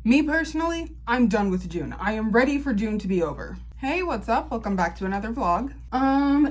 Me personally, I'm done with June. I am ready for June to be over. Hey, what's up? Welcome back to another vlog.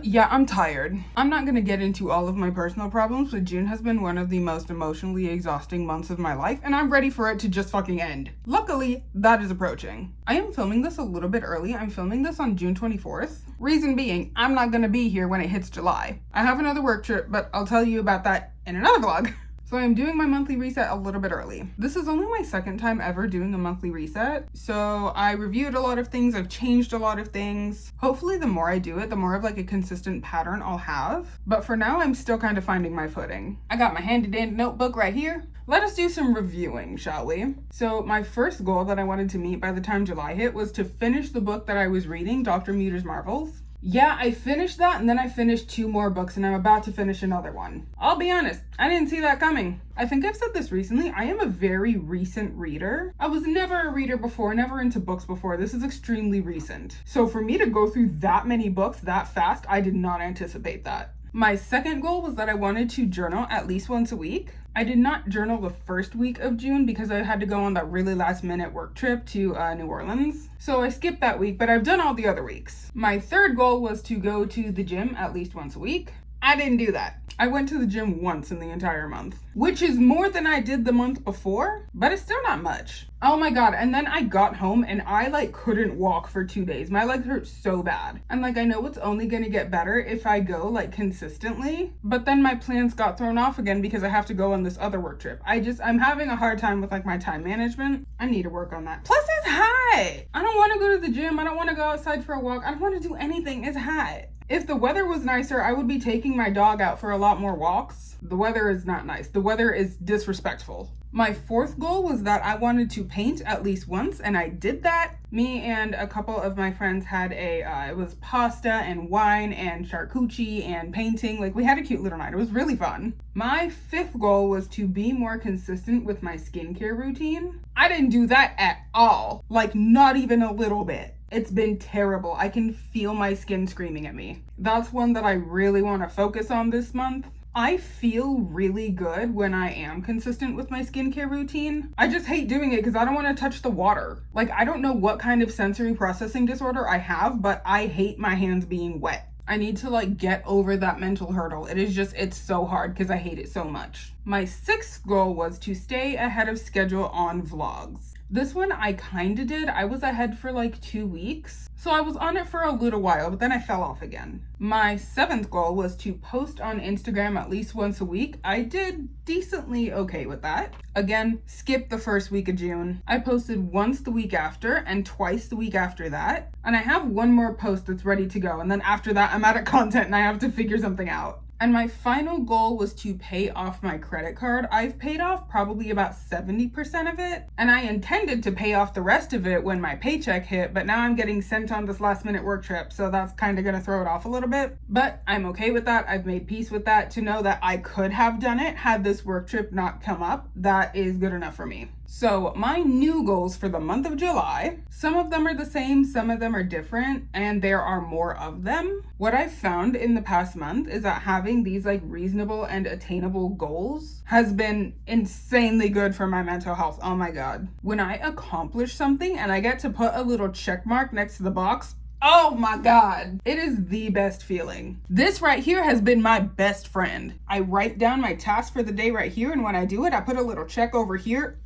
Yeah, I'm tired. I'm not gonna get into all of my personal problems, but June has been one of the most emotionally exhausting months of my life, and I'm ready for it to just fucking end. Luckily, that is approaching. I am filming this a little bit early. I'm filming this on June 24th. Reason being, I'm not gonna be here when it hits July. I have another work trip, but I'll tell you about that in another vlog. So I'm doing my monthly reset a little bit early. This is only my second time ever doing a monthly reset. So I reviewed a lot of things. I've changed a lot of things. Hopefully the more I do it, the more of like a consistent pattern I'll have. But for now, I'm still kind of finding my footing. I got my handy dandy notebook right here. Let us do some reviewing, shall we? So my first goal that I wanted to meet by the time July hit was to finish the book that I was reading, Dr. Muter's Marvels. Yeah, I finished that, and then I finished 2 more books, and I'm about to finish another one. I'll be honest, I didn't see that coming. I think I've said this recently, I am a very recent reader. I was never a reader before, never into books before. This is extremely recent. So for me to go through that many books that fast, I did not anticipate that. My second goal was that I wanted to journal at least once a week. I did not journal the first week of June because I had to go on that really last minute work trip to New Orleans. So I skipped that week, but I've done all the other weeks. My third goal was to go to the gym at least once a week. I didn't do that. I went to the gym once in the entire month, which is more than I did the month before, but it's still not much. Oh my god, and then I got home and I couldn't walk for 2 days. My legs hurt so bad. And I know it's only gonna get better if I go consistently, but then my plans got thrown off again because I have to go on this other work trip. I'm having a hard time with my time management. I need to work on that. Plus it's hot. I don't wanna go to the gym. I don't wanna go outside for a walk. I don't wanna do anything. It's hot. If the weather was nicer, I would be taking my dog out for a lot more walks. The weather is not nice. The weather is disrespectful. My fourth goal was that I wanted to paint at least once, and I did that. Me and a couple of my friends had it was pasta and wine and charcuterie and painting. We had a cute little night. It was really fun. My fifth goal was to be more consistent with my skincare routine. I didn't do that at all. Not even a little bit. It's been terrible. I can feel my skin screaming at me. That's one that I really want to focus on this month. I feel really good when I am consistent with my skincare routine. I just hate doing it because I don't want to touch the water. I don't know what kind of sensory processing disorder I have, but I hate my hands being wet. I need to get over that mental hurdle. It's so hard because I hate it so much. My sixth goal was to stay ahead of schedule on vlogs. This one I kinda did. I was ahead for 2 weeks. So I was on it for a little while, but then I fell off again. My seventh goal was to post on Instagram at least once a week. I did decently okay with that. Again, skip the first week of June. I posted once the week after and twice the week after that. And I have one more post that's ready to go. And then after that, I'm out of content and I have to figure something out. And my final goal was to pay off my credit card. I've paid off probably about 70% of it, and I intended to pay off the rest of it when my paycheck hit, but now I'm getting sent on this last minute work trip, so that's kind of gonna throw it off a little bit. But I'm okay with that. I've made peace with that. To know that I could have done it had this work trip not come up, that is good enough for me. So my new goals for the month of July, some of them are the same, some of them are different, and there are more of them. What I've found in the past month is that having these reasonable and attainable goals has been insanely good for my mental health. Oh my god. When I accomplish something and I get to put a little check mark next to the box, oh my god, it is the best feeling. This right here has been my best friend. I write down my task for the day right here, and when I do it, I put a little check over here.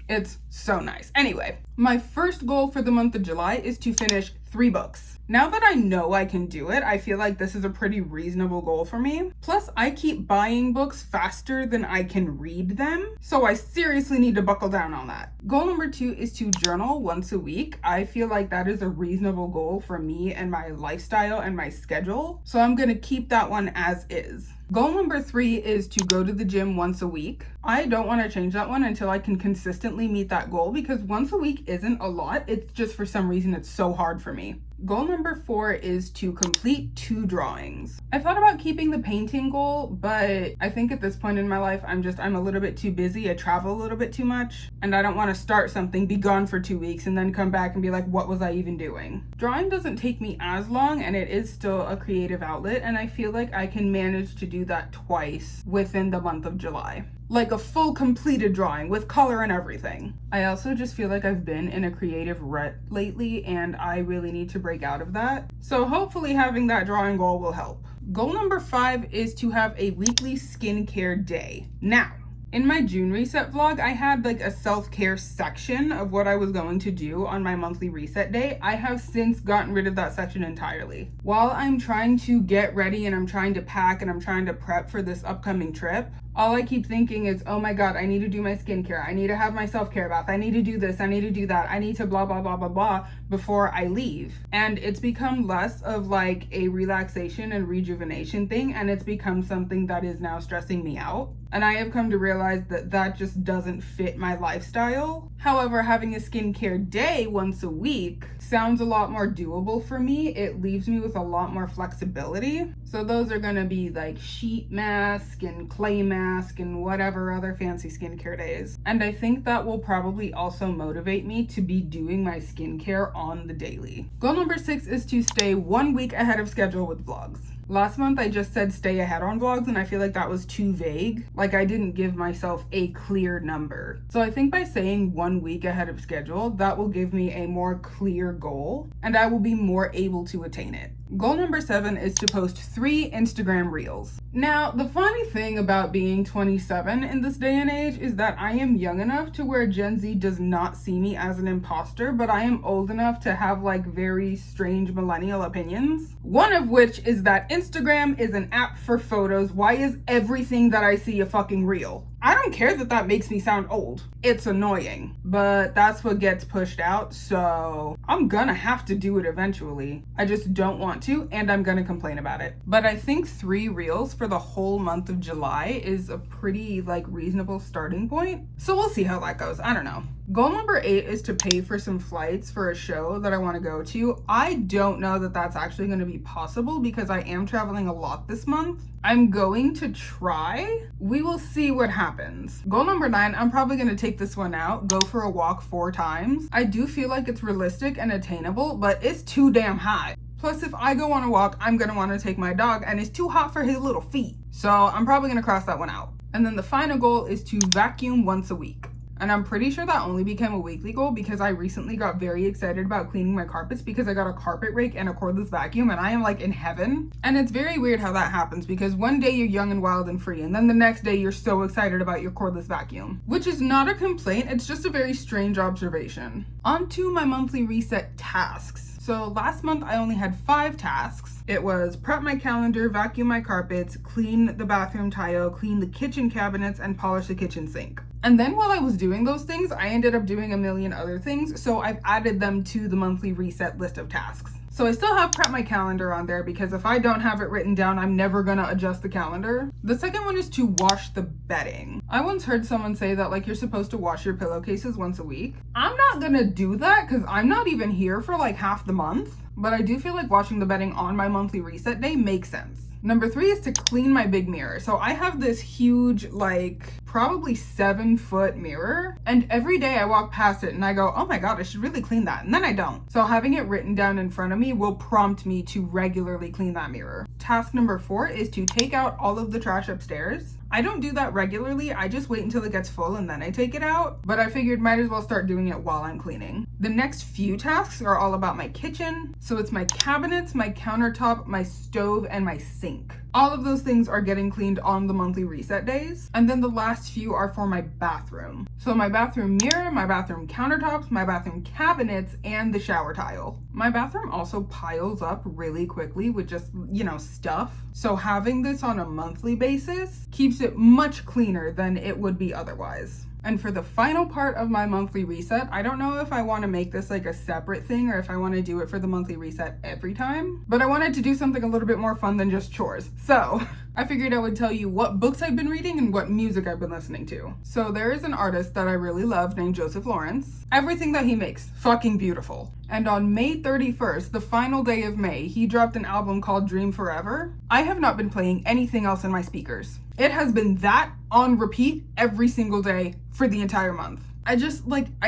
It's so nice. Anyway, my first goal for the month of July is to finish 3 books. Now that I know I can do it, I feel like this is a pretty reasonable goal for me. Plus, I keep buying books faster than I can read them, so I seriously need to buckle down on that. Goal number 2 is to journal once a week. I feel like that is a reasonable goal for me and my lifestyle and my schedule, so I'm gonna keep that one as is. Goal number 3 is to go to the gym once a week. I don't want to change that one until I can consistently meet that goal, because once a week isn't a lot. It's just for some reason it's so hard for me. Goal number 4 is to complete 2 drawings. I thought about keeping the painting goal, but I think at this point in my life, I'm a little bit too busy. I travel a little bit too much, and I don't want to start something, be gone for 2 weeks, and then come back and be like, what was I even doing? Drawing doesn't take me as long, and it is still a creative outlet, and I feel like I can manage to do that twice within the month of July. Like a full completed drawing with color and everything. I also just feel like I've been in a creative rut lately and I really need to break out of that. So hopefully having that drawing goal will help. Goal number 5 is to have a weekly skincare day. Now, in my June reset vlog, I had like a self-care section of what I was going to do on my monthly reset day. I have since gotten rid of that section entirely. While I'm trying to get ready and I'm trying to pack and I'm trying to prep for this upcoming trip, all I keep thinking is, oh my God, I need to do my skincare. I need to have my self-care bath. I need to do this. I need to do that. I need to blah, blah, blah, blah, blah before I leave. And it's become less of like a relaxation and rejuvenation thing. And it's become something that is now stressing me out. And I have come to realize that that just doesn't fit my lifestyle. However, having a skincare day once a week sounds a lot more doable for me. It leaves me with a lot more flexibility. So those are gonna be like sheet mask and clay mask and whatever other fancy skincare days. And I think that will probably also motivate me to be doing my skincare on the daily. Goal number 6 is to stay 1 week ahead of schedule with vlogs. Last month I just said stay ahead on vlogs and I feel like that was too vague. Like I didn't give myself a clear number. So I think by saying 1 week ahead of schedule, that will give me a more clear goal and I will be more able to attain it. Goal number 7 is to post 3 Instagram reels. Now, the funny thing about being 27 in this day and age is that I am young enough to where Gen Z does not see me as an imposter, but I am old enough to have like very strange millennial opinions. One of which is that Instagram is an app for photos. Why is everything that I see a fucking reel? I don't care that that makes me sound old. It's annoying, but that's what gets pushed out, so I'm gonna have to do it eventually. I just don't want to, and I'm gonna complain about it. But I think 3 reels for the whole month of July is a pretty like reasonable starting point. So we'll see how that goes. I don't know. Goal number 8 is to pay for some flights for a show that I want to go to. I don't know that that's actually going to be possible because I am traveling a lot this month. I'm going to try. We will see what happens. Goal number 9, I'm probably going to take this one out, go for a walk 4 times. I do feel like it's realistic and attainable, but it's too damn hot. Plus, if I go on a walk, I'm going to want to take my dog and it's too hot for his little feet. So I'm probably going to cross that one out. And then the final goal is to vacuum once a week. And I'm pretty sure that only became a weekly goal because I recently got very excited about cleaning my carpets because I got a carpet rake and a cordless vacuum and I am like in heaven. And it's very weird how that happens because one day you're young and wild and free and then the next day you're so excited about your cordless vacuum. Which is not a complaint, it's just a very strange observation. On to my monthly reset tasks. So last month I only had 5 tasks. It was prep my calendar, vacuum my carpets, clean the bathroom tile, clean the kitchen cabinets, and polish the kitchen sink. And then while I was doing those things, I ended up doing a million other things, so I've added them to the monthly reset list of tasks. So I still have prep my calendar on there because if I don't have it written down, I'm never gonna adjust the calendar. The second one is to wash the bedding. I once heard someone say that like you're supposed to wash your pillowcases once a week. I'm not gonna do that because I'm not even here for like half the month, but I do feel like washing the bedding on my monthly reset day makes sense. Number 3 is to clean my big mirror. So I have this huge, like probably 7-foot mirror, and every day I walk past it and I go, oh my God, I should really clean that. And then I don't. So having it written down in front of me will prompt me to regularly clean that mirror. Task number 4 is to take out all of the trash upstairs. I don't do that regularly. I just wait until it gets full and then I take it out. But I figured might as well start doing it while I'm cleaning. The next few tasks are all about my kitchen. So it's my cabinets, my countertop, my stove, and my sink. All of those things are getting cleaned on the monthly reset days. And then the last few are for my bathroom. So my bathroom mirror, my bathroom countertops, my bathroom cabinets, and the shower tile. My bathroom also piles up really quickly with just, stuff. So having this on a monthly basis keeps it much cleaner than it would be otherwise. And for the final part of my monthly reset, I don't know if I want to make this like a separate thing or if I want to do it for the monthly reset every time, but I wanted to do something a little bit more fun than just chores. So I figured I would tell you what books I've been reading and what music I've been listening to. So there is an artist that I really love named Joseph Lawrence. Everything that he makes, fucking beautiful. And on May 31st, the final day of May, he dropped an album called Dream Forever. I have not been playing anything else in my speakers. It has been that on repeat every single day for the entire month. I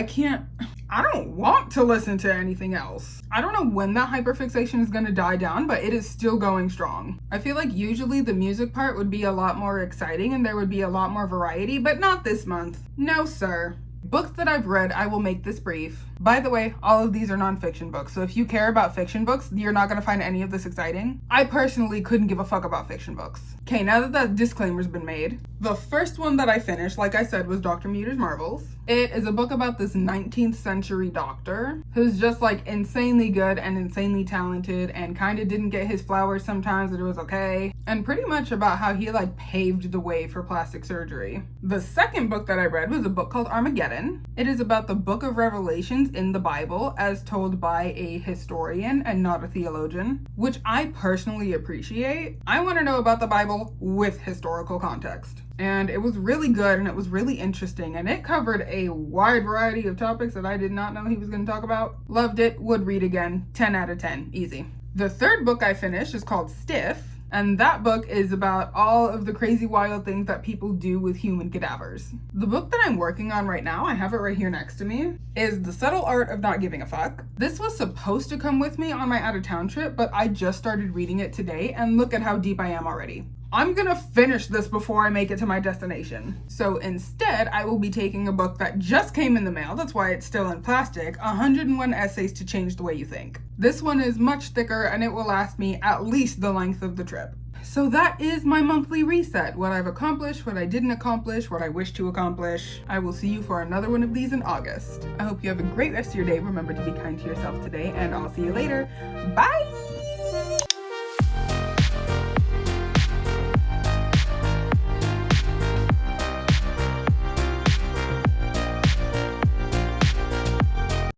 can't, I don't want to listen to anything else. I don't know when that hyperfixation is gonna die down, but it is still going strong. I feel like usually the music part would be a lot more exciting and there would be a lot more variety, but not this month. No, sir. Books that I've read, I will make this brief. By the way, all of these are nonfiction books, so if you care about fiction books, you're not gonna find any of this exciting. I personally couldn't give a fuck about fiction books. Okay, now that that disclaimer's been made, the first one that I finished, like I said, was Dr. Muter's Marvels. It is a book about this 19th century doctor who's just like insanely good and insanely talented and kind of didn't get his flowers sometimes, but it was okay. And pretty much about how he like paved the way for plastic surgery. The second book that I read was a book called Armageddon. It is about the book of Revelations in the Bible as told by a historian and not a theologian, which I personally appreciate. I want to know about the Bible with historical context. And it was really good and it was really interesting and it covered a wide variety of topics that I did not know he was going to talk about. Loved it, would read again, 10 out of 10, easy. The third book I finished is called Stiff, and that book is about all of the crazy wild things that people do with human cadavers. The book that I'm working on right now, I have it right here next to me, is The Subtle Art of Not Giving a Fuck. This was supposed to come with me on my out of town trip, but I just started reading it today and look at how deep I am already. I'm gonna finish this before I make it to my destination. So instead, I will be taking a book that just came in the mail, that's why it's still in plastic, 101 Essays to Change the Way You Think. This one is much thicker and it will last me at least the length of the trip. So that is my monthly reset. What I've accomplished, what I didn't accomplish, what I wish to accomplish. I will see you for another one of these in August. I hope you have a great rest of your day. Remember to be kind to yourself today, and I'll see you later. Bye!